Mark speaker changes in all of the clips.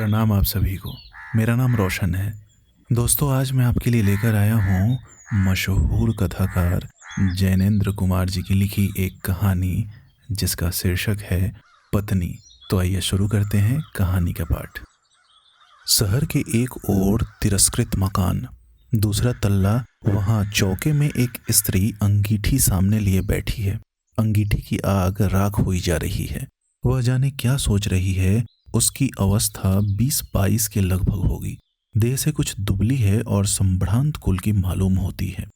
Speaker 1: प्रणाम आप सभी को। मेरा नाम रोशन है। दोस्तों, आज मैं आपके लिए लेकर आया हूँ मशहूर कथाकार जैनेंद्र कुमार जी की लिखी एक कहानी जिसका शीर्षक है पत्नी। तो आइए शुरू करते हैं कहानी का पाठ। शहर के एक ओर तिरस्कृत मकान, दूसरा तल्ला। वहाँ चौके में एक स्त्री अंगीठी सामने लिए बैठी है। अंगीठी की आग राख हुई जा रही है। वह जाने क्या सोच रही है। उसकी अवस्था 20-22 के लगभग होगी। देह से कुछ दुबली है और संभ्रांत कुल की मालूम होती है।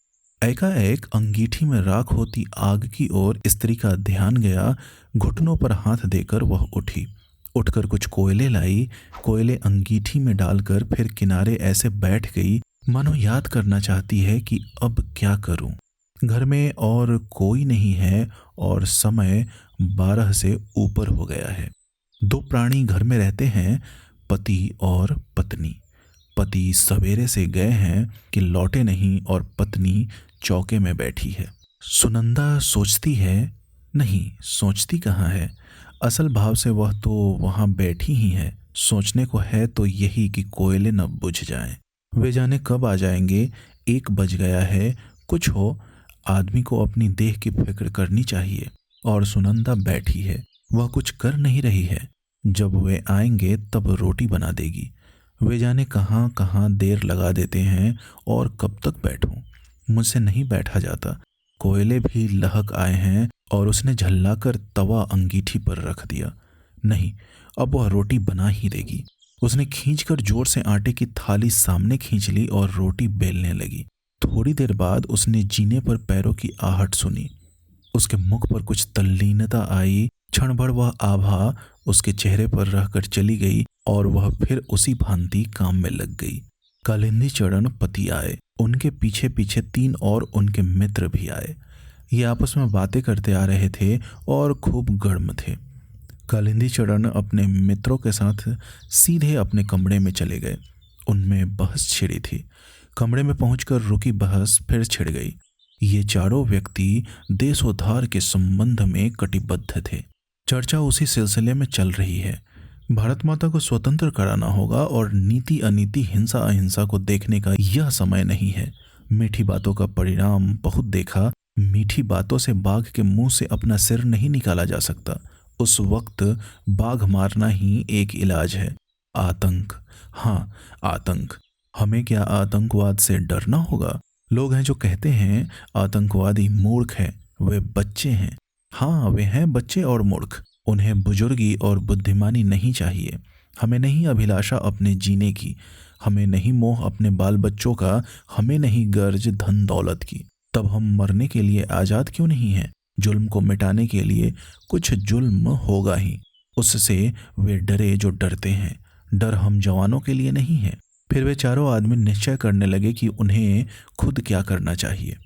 Speaker 1: एकाएक अंगीठी में राख होती आग की ओर स्त्री का ध्यान गया। घुटनों पर हाथ देकर वह उठी। उठकर कुछ कोयले लाई। कोयले अंगीठी में डालकर फिर किनारे ऐसे बैठ गई मानो याद करना चाहती है कि अब क्या करूं। घर में और कोई नहीं है और समय 12 से ऊपर हो गया है। दो प्राणी घर में रहते हैं, पति और पत्नी। पति सवेरे से गए हैं कि लौटे नहीं और पत्नी चौके में बैठी है। सुनंदा सोचती है, नहीं सोचती कहाँ है, असल भाव से वह तो वहाँ बैठी ही है। सोचने को है तो यही कि कोयले न बुझ जाएं। वे जाने कब आ जाएंगे। 1 बज गया है। कुछ हो, आदमी को अपनी देह की फिक्र करनी चाहिए। और सुनंदा बैठी है, वह कुछ कर नहीं रही है। जब वे आएंगे तब रोटी बना देगी। वे जाने कहाँ कहाँ देर लगा देते हैं और कब तक बैठूं। मुझसे नहीं बैठा जाता। कोयले भी लहक आए हैं और उसने झल्लाकर तवा अंगीठी पर रख दिया। नहीं, अब वह रोटी बना ही देगी। उसने खींचकर जोर से आटे की थाली सामने खींच ली और रोटी बेलने लगी। थोड़ी देर बाद उसने जीने पर पैरों की आहट सुनी। उसके मुख पर कुछ तल्लीनता आई। क्षण भर वह आभा उसके चेहरे पर रहकर चली गई और वह फिर उसी भांति काम में लग गई। कालिंदी चरण पति आए। उनके पीछे पीछे 3 और उनके मित्र भी आए। ये आपस में बातें करते आ रहे थे और खूब गर्म थे। कालिंदी चरण अपने मित्रों के साथ सीधे अपने कमरे में चले गए। उनमें बहस छिड़ी थी। कमरे में पहुंचकर रुकी बहस फिर छिड़ गई। ये चारों व्यक्ति देशोद्धार के संबंध में कटिबद्ध थे। चर्चा उसी सिलसिले में चल रही है। भारत माता को स्वतंत्र कराना होगा और नीति अनीति, हिंसा अहिंसा को देखने का यह समय नहीं है। मीठी बातों का परिणाम बहुत देखा। मीठी बातों से बाघ के मुंह से अपना सिर नहीं निकाला जा सकता। उस वक्त बाघ मारना ही एक इलाज है। आतंक, हाँ आतंक। हमें क्या आतंकवाद से डरना होगा? लोग हैं जो कहते हैं आतंकवादी मूर्ख हैं, वे बच्चे हैं। हाँ, वे हैं बच्चे और मूर्ख। उन्हें बुजुर्गी और बुद्धिमानी नहीं चाहिए। हमें नहीं अभिलाषा अपने जीने की। हमें नहीं मोह अपने बाल बच्चों का। हमें नहीं गर्ज धन दौलत की। तब हम मरने के लिए आज़ाद क्यों नहीं हैं? जुल्म को मिटाने के लिए कुछ जुल्म होगा ही। उससे वे डरे जो डरते हैं। डर हम जवानों के लिए नहीं है। फिर वे चारों आदमी निश्चय करने लगे कि उन्हें खुद क्या करना चाहिए।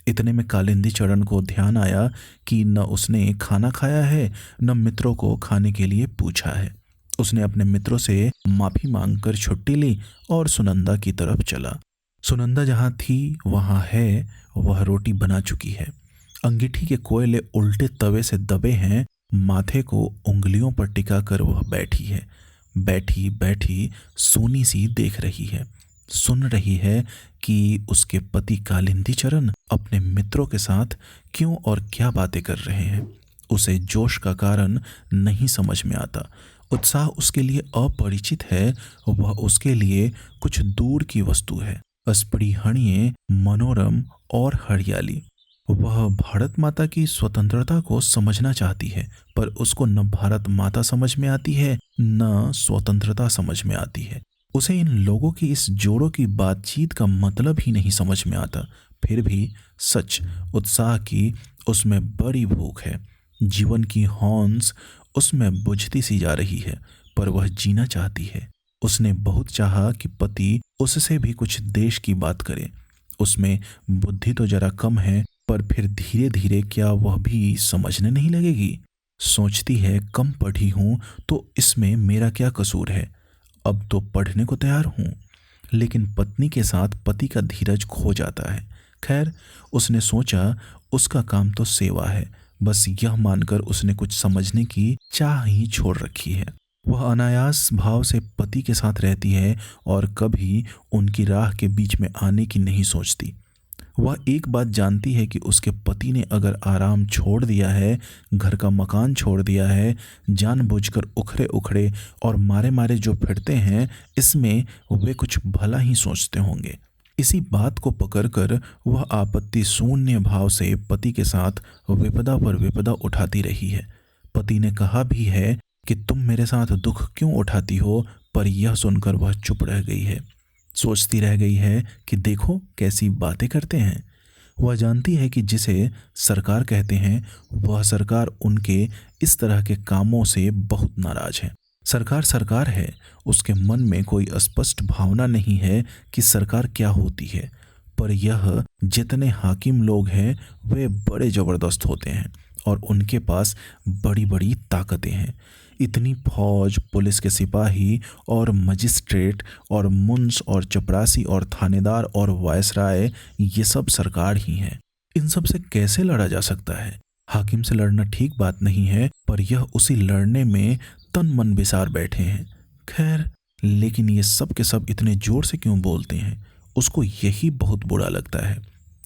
Speaker 1: इतने में कालिंदी चरण को ध्यान आया कि न उसने खाना खाया है न मित्रों को खाने के लिए पूछा है। उसने अपने मित्रों से माफी मांगकर छुट्टी ली और सुनंदा की तरफ चला। सुनंदा जहाँ थी वहाँ है। वह रोटी बना चुकी है। अंगीठी के कोयले उल्टे तवे से दबे हैं। माथे को उंगलियों पर टिकाकर वह बैठी है। बैठी बैठी सोनी सी देख रही है। सुन रही है कि उसके पति कालिंदी चरण अपने मित्रों के साथ क्यों और क्या बातें कर रहे हैं। उसे जोश का कारण नहीं समझ में आता। उत्साह उसके लिए अपरिचित है। वह उसके लिए कुछ दूर की वस्तु है। अस्पृहणीय, मनोरम और हरियाली। वह भारत माता की स्वतंत्रता को समझना चाहती है, पर उसको न भारत माता समझ में आती है न स्वतंत्रता समझ में आती है। उसे इन लोगों की इस जोड़ों की बातचीत का मतलब ही नहीं समझ में आता। फिर भी सच, उत्साह की उसमें बड़ी भूख है। जीवन की हौंस उसमें बुझती सी जा रही है, पर वह जीना चाहती है। उसने बहुत चाहा कि पति उससे भी कुछ देश की बात करे। उसमें बुद्धि तो जरा कम है, पर फिर धीरे धीरे क्या वह भी समझने नहीं लगेगी? सोचती है, कम पढ़ी हूं तो इसमें मेरा क्या कसूर है? अब तो पढ़ने को तैयार हूं। लेकिन पत्नी के साथ पति का धीरज खो जाता है। खैर, उसने सोचा उसका काम तो सेवा है। बस यह मानकर उसने कुछ समझने की चाह ही छोड़ रखी है। वह अनायास भाव से पति के साथ रहती है और कभी उनकी राह के बीच में आने की नहीं सोचती। वह एक बात जानती है कि उसके पति ने अगर आराम छोड़ दिया है, घर का मकान छोड़ दिया है, जानबूझकर उखड़े उखड़े और मारे मारे जो फिरते हैं, इसमें वे कुछ भला ही सोचते होंगे। इसी बात को पकड़कर वह आपत्ति शून्य भाव से पति के साथ विपदा पर विपदा उठाती रही है। पति ने कहा भी है कि तुम मेरे साथ दुख क्यों उठाती हो, पर यह सुनकर वह चुप रह गई है। सोचती रह गई है कि देखो कैसी बातें करते हैं। वह जानती है कि जिसे सरकार कहते हैं, वह सरकार उनके इस तरह के कामों से बहुत नाराज है। सरकार सरकार है, उसके मन में कोई स्पष्ट भावना नहीं है कि सरकार क्या होती है। पर यह जितने हाकिम लोग हैं वे बड़े ज़बरदस्त होते हैं और उनके पास बड़ी बड़ी ताकतें हैं। इतनी फौज, पुलिस के सिपाही और मजिस्ट्रेट और मुंस और चपरासी और थानेदार और वायसराय, ये सब सरकार ही हैं। इन सब से कैसे लड़ा जा सकता है? हाकिम से लड़ना ठीक बात नहीं है, पर यह उसी लड़ने में तन मन बिसार बैठे हैं। खैर, लेकिन ये सब के सब इतने जोर से क्यों बोलते हैं? उसको यही बहुत बुरा लगता है।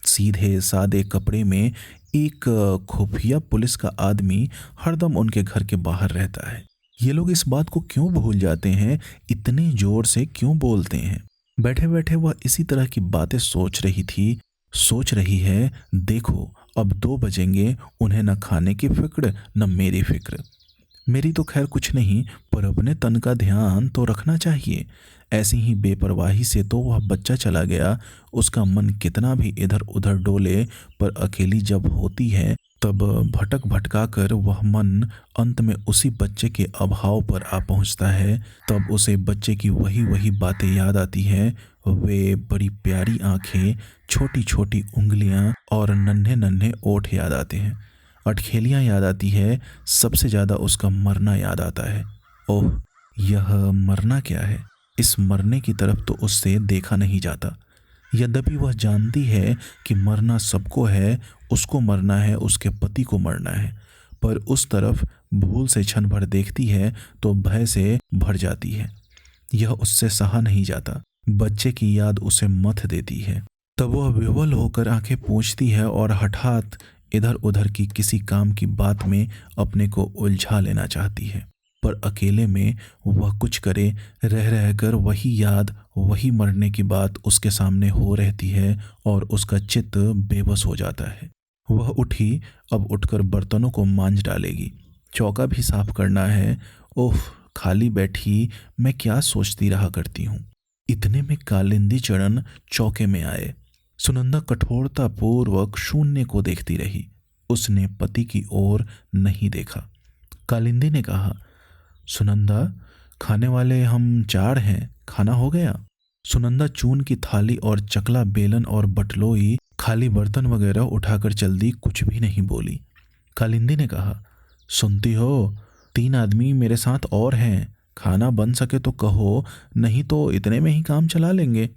Speaker 1: सीधे सादे कपड़े में एक खुफिया पुलिस का आदमी हरदम उनके घर के बाहर रहता है। ये लोग इस बात को क्यों भूल जाते हैं? इतने जोर से क्यों बोलते हैं? बैठे बैठे वह इसी तरह की बातें सोच रही थी। सोच रही है, देखो अब 2 बजेंगे, उन्हें न खाने की फिक्र न मेरी फिक्र। मेरी तो खैर कुछ नहीं, पर अपने तन का ध्यान तो रखना चाहिए। ऐसी ही बेपरवाही से तो वह बच्चा चला गया। उसका मन कितना भी इधर उधर डोले, पर अकेली जब होती है तब भटक भटका कर वह मन अंत में उसी बच्चे के अभाव पर आ पहुंचता है। तब उसे बच्चे की वही वही बातें याद आती हैं। वे बड़ी प्यारी आंखें, छोटी छोटी उंगलियां और नन्हे नन्हे ओठ याद आते हैं। अटखेलियाँ याद आती है। सबसे ज़्यादा उसका मरना याद आता है। ओह, यह मरना क्या है? इस मरने की तरफ तो उससे देखा नहीं जाता। यद्यपि वह जानती है कि मरना सबको है, उसको मरना है, उसके पति को मरना है, पर उस तरफ भूल से क्षण भर देखती है तो भय से भर जाती है। यह उससे सहा नहीं जाता। बच्चे की याद उसे मथ देती है। तब वह विह्वल होकर आंखें पोंछती है और हठात इधर उधर की किसी काम की बात में अपने को उलझा लेना चाहती है। पर अकेले में वह कुछ करे, रह रहकर वही याद, वही मरने की बात उसके सामने हो रहती है और उसका चित्त बेबस हो जाता है। वह उठी, अब उठकर बर्तनों को मांज डालेगी, चौका भी साफ करना है। ओह, खाली बैठी मैं क्या सोचती रहा करती हूँ। इतने में कालिंदी चरण चौके में आए। सुनंदा कठोरता पूर्वक शून्य को देखती रही। उसने पति की ओर नहीं देखा। कालिंदी ने कहा, सुनंदा, खाने वाले हम 4 हैं, खाना हो गया? सुनंदा चून की थाली और चकला बेलन और बटलोई, खाली बर्तन वगैरह उठाकर चल दी, कुछ भी नहीं बोली। कालिंदी ने कहा, सुनती हो, 3 आदमी मेरे साथ और हैं, खाना बन सके तो कहो, नहीं तो इतने में ही काम चला लेंगे।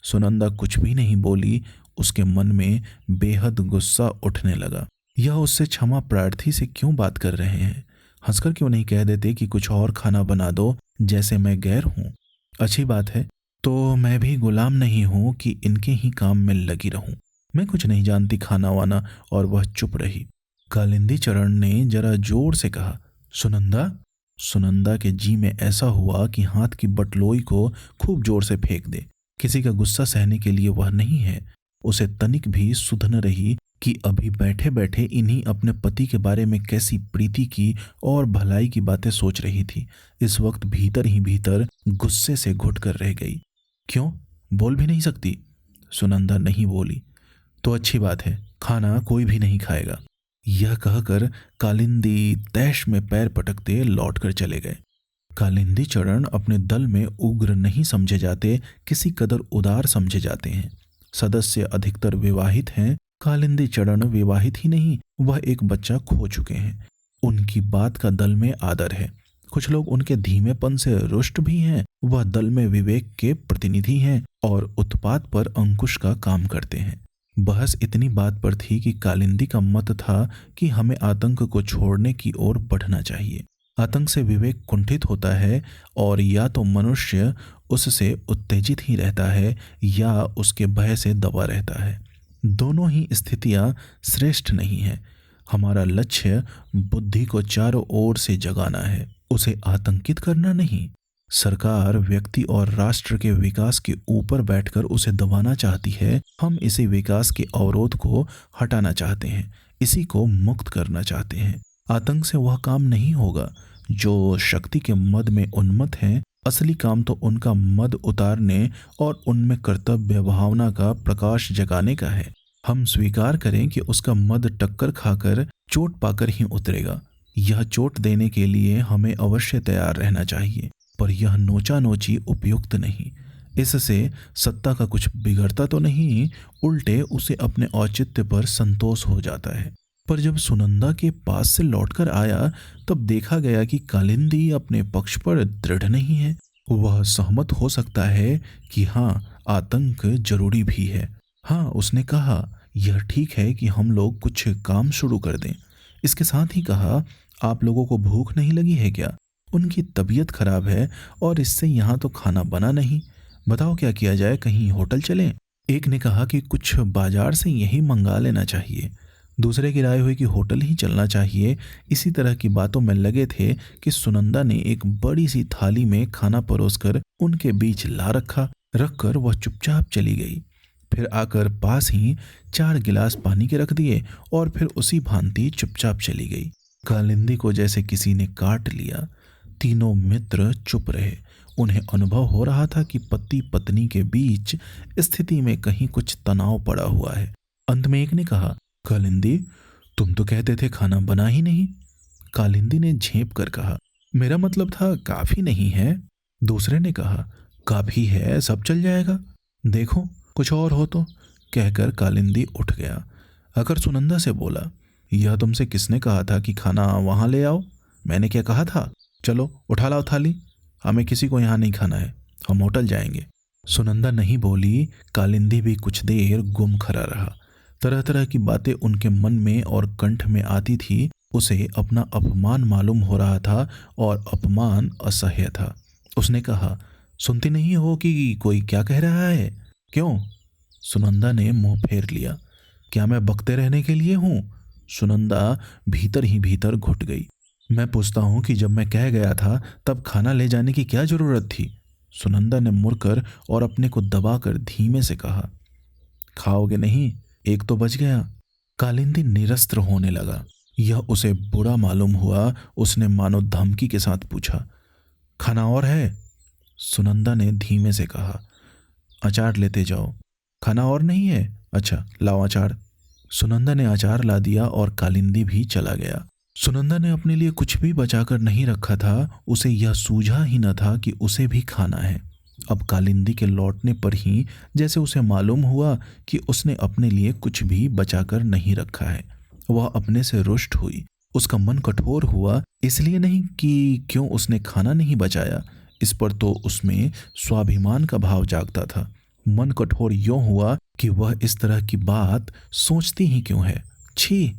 Speaker 1: सुनंदा कुछ भी नहीं बोली। उसके मन में बेहद गुस्सा उठने लगा। यह उससे क्षमा प्रार्थी से क्यों बात कर रहे हैं? हंसकर क्यों नहीं कह देते कि कुछ और खाना बना दो, जैसे मैं गैर हूँ? अच्छी बात है, तो मैं भी गुलाम नहीं हूँ कि इनके ही काम में लगी रहूं। मैं कुछ नहीं जानती खाना वाना। और वह चुप रही। कालिंदी चरण ने जरा जोर से कहा, सुनंदा। सुनंदा के जी में ऐसा हुआ कि हाथ की बटलोई को खूब जोर से फेंक दे। किसी का गुस्सा सहने के लिए वह नहीं है। उसे तनिक भी सुध न रही कि अभी बैठे बैठे इन्हीं अपने पति के बारे में कैसी प्रीति की और भलाई की बातें सोच रही थी। इस वक्त भीतर ही भीतर गुस्से से घुट कर रह गई। क्यों, बोल भी नहीं सकती? सुनंदा नहीं बोली। तो अच्छी बात है, खाना कोई भी नहीं खाएगा। यह कहकर कालिंदी तैश में पैर पटकते लौट कर चले गए। कालिंदी चरण अपने दल में उग्र नहीं समझे जाते, किसी कदर उदार समझे जाते हैं। सदस्य अधिकतर विवाहित हैं। कालिंदी चरण विवाहित ही नहीं, वह एक बच्चा खो चुके हैं। उनकी बात का दल में आदर है। कुछ लोग उनके धीमेपन से रुष्ट भी हैं। वह दल में विवेक के प्रतिनिधि हैं और उत्पात पर अंकुश का काम करते हैं। बहस इतनी बात पर थी कि कालिंदी का मत था कि हमें आतंक को छोड़ने की ओर बढ़ना चाहिए। आतंक से विवेक कुंठित होता है और या तो मनुष्य उससे उत्तेजित ही रहता है या उसके भय से दबा रहता है। दोनों ही स्थितियां श्रेष्ठ नहीं है। हमारा लक्ष्य बुद्धि को चारों ओर से जगाना है, उसे आतंकित करना नहीं। सरकार व्यक्ति और राष्ट्र के विकास के ऊपर बैठकर उसे दबाना चाहती है। हम इसी विकास के अवरोध को हटाना चाहते हैं, इसी को मुक्त करना चाहते हैं। आतंक से वह काम नहीं होगा। जो शक्ति के मद में उन्मत्त हैं, असली काम तो उनका मद उतारने और उनमें कर्तव्य भावना का प्रकाश जगाने का है। हम स्वीकार करें कि उसका मद टक्कर खाकर चोट पाकर ही उतरेगा। यह चोट देने के लिए हमें अवश्य तैयार रहना चाहिए, पर यह नोचा नोची उपयुक्त नहीं। इससे सत्ता का कुछ बिगड़ता तो नहीं, उल्टे उसे अपने औचित्य पर संतोष हो जाता है। पर जब सुनंदा के पास से लौटकर आया तब देखा गया कि कालिंदी अपने पक्ष पर दृढ़ नहीं है। वह सहमत हो सकता है कि हाँ, आतंक जरूरी भी है। हाँ, उसने कहा, यह ठीक है कि हम लोग कुछ काम शुरू कर दें। इसके साथ ही कहा, आप लोगों को भूख नहीं लगी है क्या? उनकी तबीयत खराब है और इससे यहाँ तो खाना बना नहीं। बताओ क्या किया जाए, कहीं होटल चलें? एक ने कहा कि कुछ बाजार से यही मंगा लेना चाहिए। दूसरे की राय हुई कि होटल ही चलना चाहिए। इसी तरह की बातों में लगे थे कि सुनंदा ने एक बड़ी सी थाली में खाना परोसकर उनके बीच ला रखकर वह चुपचाप चली गई। फिर आकर पास ही 4 गिलास पानी के रख दिए और फिर उसी भांति चुपचाप चली गई। कालिंदी को जैसे किसी ने काट लिया। तीनों मित्र चुप रहे। उन्हें अनुभव हो रहा था कि पति पत्नी के बीच स्थिति में कहीं कुछ तनाव पड़ा हुआ है। अंत में एक ने कहा, कालिंदी, तुम तो कहते थे खाना बना ही नहीं। कालिंदी ने झेप कर कहा, मेरा मतलब था काफी नहीं है। दूसरे ने कहा, काफी है, सब चल जाएगा, देखो कुछ और हो तो। कहकर कालिंदी उठ गया। अगर सुनंदा से बोला, यह तुमसे किसने कहा था कि खाना वहां ले आओ? मैंने क्या कहा था? चलो उठा लाओ थाली, हमें किसी को यहाँ नहीं खाना है, हम होटल जाएंगे। सुनंदा नहीं बोली। कालिंदी भी कुछ देर गुम खड़ा रहा। तरह तरह की बातें उनके मन में और कंठ में आती थी। उसे अपना अपमान मालूम हो रहा था और अपमान असह्य था। उसने कहा, सुनती नहीं हो कि कोई क्या कह रहा है? क्यों? सुनंदा ने मुंह फेर लिया। क्या मैं बकते रहने के लिए हूं? सुनंदा भीतर ही भीतर घुट गई। मैं पूछता हूं कि जब मैं कह गया था तब खाना ले जाने की क्या जरूरत थी? सुनंदा ने मुड़कर और अपने को दबाकर धीमे से कहा, खाओगे नहीं? एक तो बच गया। कालिंदी निरस्त्र होने लगा। यह उसे बुरा मालूम हुआ। उसने मानो धमकी के साथ पूछा, खाना और है? सुनंदा ने धीमे से कहा, अचार लेते जाओ। खाना और नहीं है? अच्छा लाओ अचार। सुनंदा ने अचार ला दिया और कालिंदी भी चला गया। सुनंदा ने अपने लिए कुछ भी बचाकर नहीं रखा था। उसे यह सूझा ही न था कि उसे भी खाना है। अब कालिंदी के लौटने पर ही जैसे उसे मालूम हुआ कि उसने अपने लिए कुछ भी बचाकर नहीं रखा है। वह अपने से रुष्ट हुई। उसका मन कठोर हुआ, इसलिए नहीं कि क्यों उसने खाना नहीं बचाया, इस पर तो उसमें स्वाभिमान का भाव जागता था। मन कठोर यूं हुआ कि वह इस तरह की बात सोचती ही क्यों है। छी,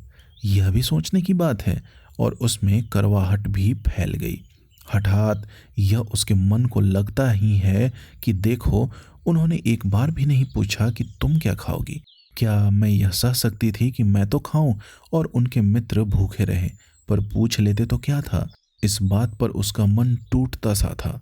Speaker 1: यह भी सोचने की बात है। और उसमें करवाहट भी फैल गई। हठात यह उसके मन को लगता ही है कि देखो, उन्होंने एक बार भी नहीं पूछा कि तुम क्या खाओगी। क्या मैं यह सह सकती थी कि मैं तो खाऊं और उनके मित्र भूखे रहे? पर पूछ लेते तो क्या था। इस बात पर उसका मन टूटता सा था,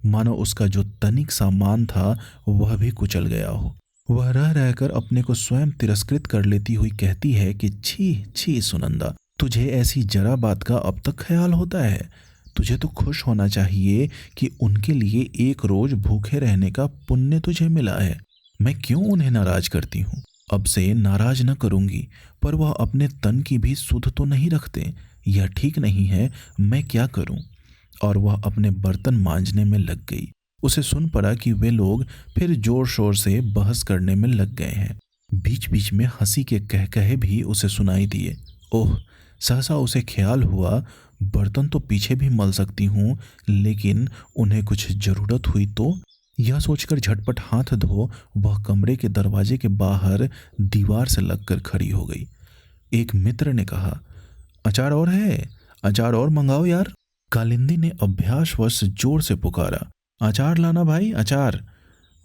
Speaker 1: मानो उसका जो तनिक सा मान था वह भी कुचल गया हो। वह रह रहकर अपने को स्वयं तिरस्कृत कर लेती हुई कहती है कि छी छी सुनंदा, तुझे ऐसी जरा बात का अब तक ख्याल होता है? तुझे तो खुश होना चाहिए कि उनके लिए एक रोज भूखे रहने का पुण्य तुझे मिला है। मैं क्यों उन्हें नाराज करती हूँ? अब से नाराज न करूंगी, पर वह अपने तन की भी सुध तो नहीं रखते। यह ठीक नहीं है, मैं क्या करूं? और वह अपने बर्तन मांजने में लग गई। उसे सुन पड़ा कि वे लोग फिर जोर शोर से बहस करने में लग गए हैं। बीच बीच में हंसी के कहकहे भी उसे सुनाई दिए। ओह, सहसा उसे ख्याल हुआ, बर्तन तो पीछे भी मल सकती हूँ, लेकिन उन्हें कुछ जरूरत हुई तो? यह सोचकर झटपट हाथ धो वह कमरे के दरवाजे के बाहर दीवार से लगकर खड़ी हो गई। एक मित्र ने कहा, अचार और है? अचार और मंगाओ यार। कालिंदी ने अभ्यासवश जोर से पुकारा, अचार लाना भाई, अचार।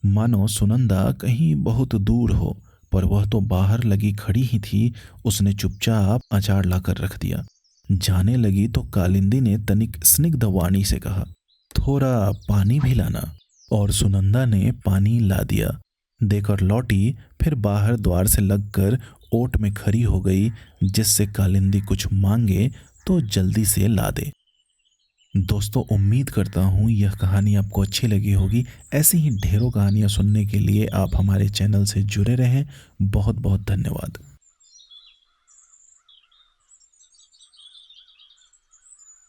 Speaker 1: मानो सुनंदा कहीं बहुत दूर हो, पर वह तो बाहर लगी खड़ी ही थी। उसने चुपचाप अचार लाकर रख दिया। जाने लगी तो कालिंदी ने तनिक स्निग्ध वाणी से कहा, थोड़ा पानी भी लाना। और सुनंदा ने पानी ला दिया, देकर लौटी। फिर बाहर द्वार से लगकर ओट में खड़ी हो गई, जिससे कालिंदी कुछ मांगे तो जल्दी से ला दे। दोस्तों, उम्मीद करता हूँ यह कहानी आपको अच्छी लगी होगी। ऐसी ही ढेरों कहानियाँ सुनने के लिए आप हमारे चैनल से जुड़े रहें। बहुत बहुत धन्यवाद।